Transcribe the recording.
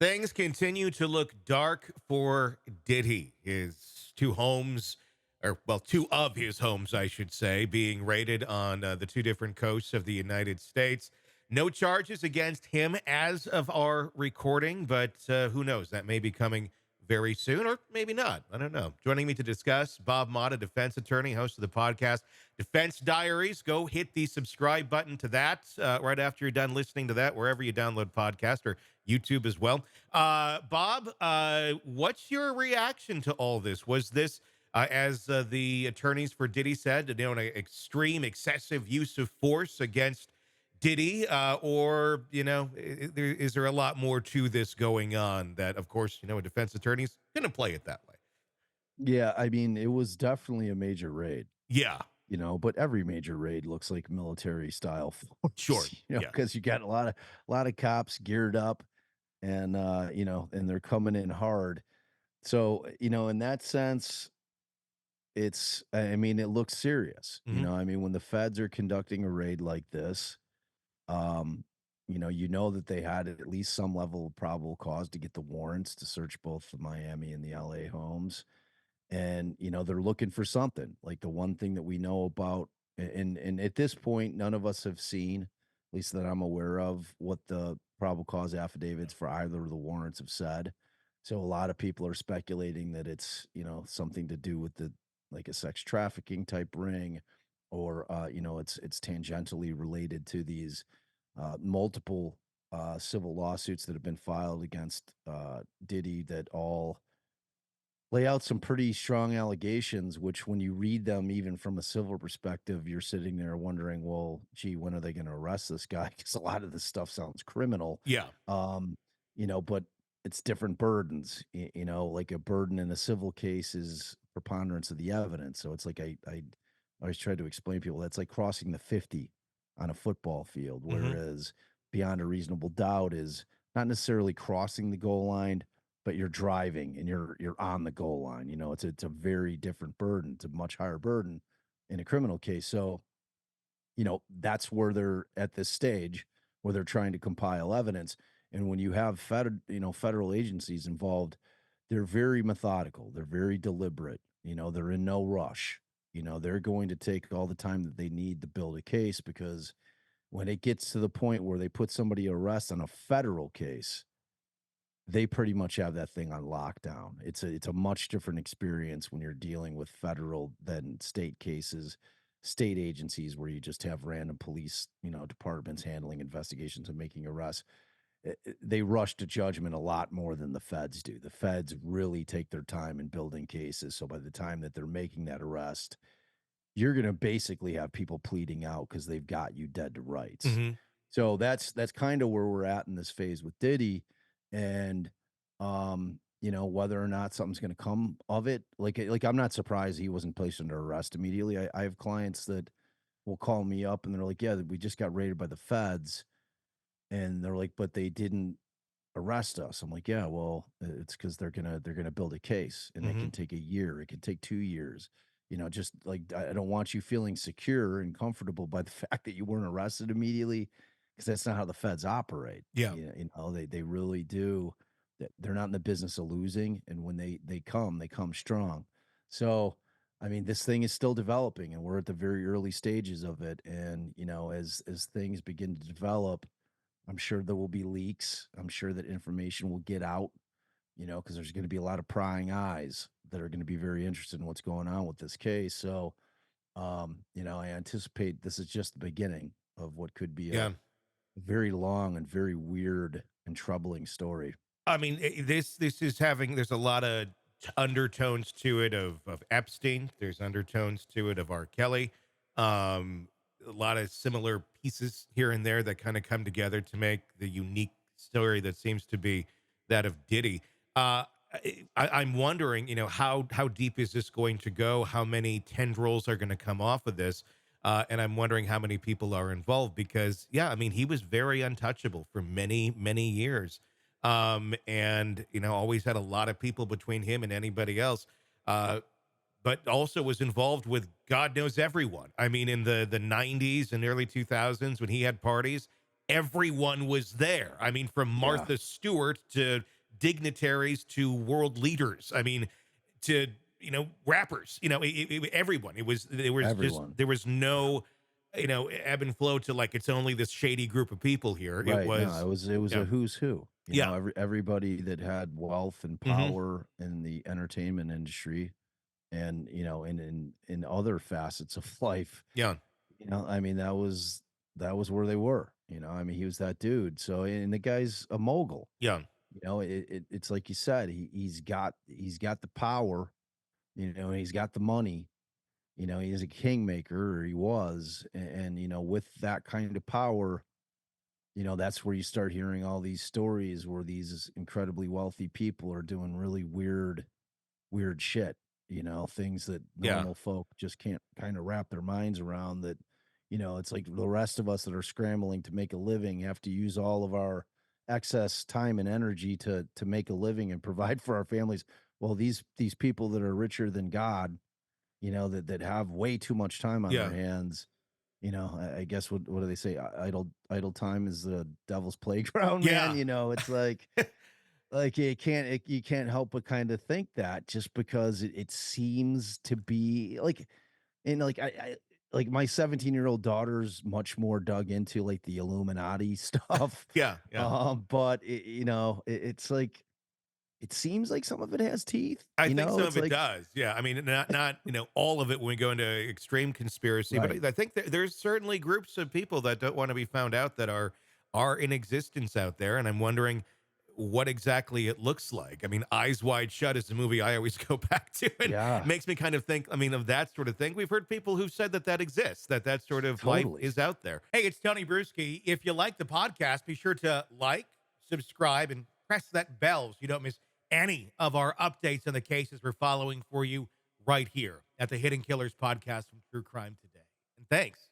Things continue to look dark for Diddy. His two homes, or well, two of his homes, I should say, being raided on the two different coasts of the United States. No charges against him as of our recording, but who knows? That may be coming very soon, or maybe not. I don't know. Joining me to discuss, Bob Motta, defense attorney, host of the podcast Defense Diaries. Go hit the subscribe button to that right after you're done listening to that, wherever you download podcast or YouTube as well. Bob, what's your reaction to all this? Was this, as the attorneys for Diddy said, an extreme, excessive use of force against Diddy, or is there a lot more to this going on? That, of course, a defense attorney's going to play it that way. Yeah, I mean, it was definitely a major raid, Yeah, but every major raid looks like military style sure. force, Yeah. because you got a lot of cops geared up and and they're coming in hard. So, in that sense, I mean, it looks serious. Hmm. I mean, when the feds are conducting a raid like this, um, that they had at least some level of probable cause to get the warrants to search both the Miami and the LA homes. And they're looking for something. Like, the one thing that we know about, and at this point none of us have seen, at least that I'm aware of, what the probable cause affidavits for either of the warrants have said. So a lot of people are speculating that it's something to do with the, like, a sex trafficking type ring, or it's tangentially related to these multiple civil lawsuits that have been filed against Diddy, that all lay out some pretty strong allegations, which, when you read them, even from a civil perspective, you're sitting there wondering, well, gee, when are they going to arrest this guy? Because a lot of this stuff sounds criminal. Yeah. Um, but it's different burdens. Like, a burden in a civil case is preponderance of the evidence. So it's like, I always try to explain to people, that's like crossing the 50 on a football field, Hmm. whereas beyond a reasonable doubt is not necessarily crossing the goal line, but you're driving and you're on the goal line. It's a very different burden. It's a much higher burden in a criminal case. So, that's where they're at this stage, where they're trying to compile evidence. And when you have federal agencies involved, they're very methodical. They're very deliberate. They're in no rush. They're going to take all the time that they need to build a case, because when it gets to the point where they put somebody to arrest on a federal case, they pretty much have that thing on lockdown. It's a much different experience when you're dealing with federal than state cases, state agencies where you just have random police, departments handling investigations and making arrests. They rush to judgment a lot more than the feds do. The feds really take their time in building cases. So by the time that they're making that arrest, you're going to basically have people pleading out because they've got you dead to rights. Hmm. So that's kind of where we're at in this phase with Diddy. And whether or not something's going to come of it, like I'm not surprised he wasn't placed under arrest immediately. I have clients that will call me up and they're like, yeah, we just got raided by the feds, and they're like, but they didn't arrest us. I'm like, yeah, well, it's because they're gonna build a case, and it Hmm. can take a year, it can take 2 years. Just like, I don't want you feeling secure and comfortable by the fact that you weren't arrested immediately, because that's not how the feds operate. Yeah. They really do. They're not in the business of losing, and when they come strong. So, I mean, this thing is still developing, and we're at the very early stages of it. And as things begin to develop, I'm sure there will be leaks. I'm sure that information will get out, because there's going to be a lot of prying eyes that are going to be very interested in what's going on with this case. So, I anticipate this is just the beginning of what could be a Yeah. very long and very weird and troubling story. I mean, this is having. There's a lot of undertones to it of Epstein. There's undertones to it of R. Kelly. A lot of similar pieces here and there that kind of come together to make the unique story that seems to be that of Diddy. I'm wondering, how deep is this going to go? How many tendrils are going to come off of this? And I'm wondering how many people are involved because, yeah, I mean, he was very untouchable for many, many years. And always had a lot of people between him and anybody else. Uh, but also was involved with God knows everyone. I mean, in the 90s and early 2000s when he had parties, everyone was there. I mean, from Yeah. Martha Stewart to dignitaries to world leaders. I mean, to rappers. Everyone. Everyone. There was no ebb and flow to like it's only this shady group of people here. It Right. No, was it was yeah a who's who. yeah Everybody that had wealth and hmm power in the entertainment industry and, in other facets of life, yeah I mean, that was where they were. I mean, he was that dude. So, and the guy's a mogul. yeah It's like you said, he's got the power, and he's got the money. He's a kingmaker, or he was, and with that kind of power, that's where you start hearing all these stories where these incredibly wealthy people are doing really weird shit, things that yeah normal folk just can't kind of wrap their minds around. That, it's like the rest of us that are scrambling to make a living have to use all of our excess time and energy to make a living and provide for our families. Well, these people that are richer than God, that have way too much time on their yeah hands, I guess what do they say? Idle time is the devil's playground, man. yeah It's like you can't help but kind of think that, just because it seems to be like, and like I like my 17-year-old daughter's much more dug into like the Illuminati stuff. yeah yeah. But it's like it seems like some of it has teeth. I think some It's of it like does. Yeah. I mean, not all of it when we go into extreme conspiracy, but right. I think there's certainly groups of people that don't want to be found out that are in existence out there. And I'm wondering what exactly it looks like. I mean, Eyes Wide Shut is the movie I always go back to, and Yeah, makes me kind of think, I mean, of that sort of thing. We've heard people who've said that exists, that sort of life totally. is out there. Hey, it's Tony Brueski. If you like the podcast, be sure to like, subscribe, and press that bell so you don't miss any of our updates on the cases we're following for you right here at the Hidden Killers podcast from True Crime Today. And thanks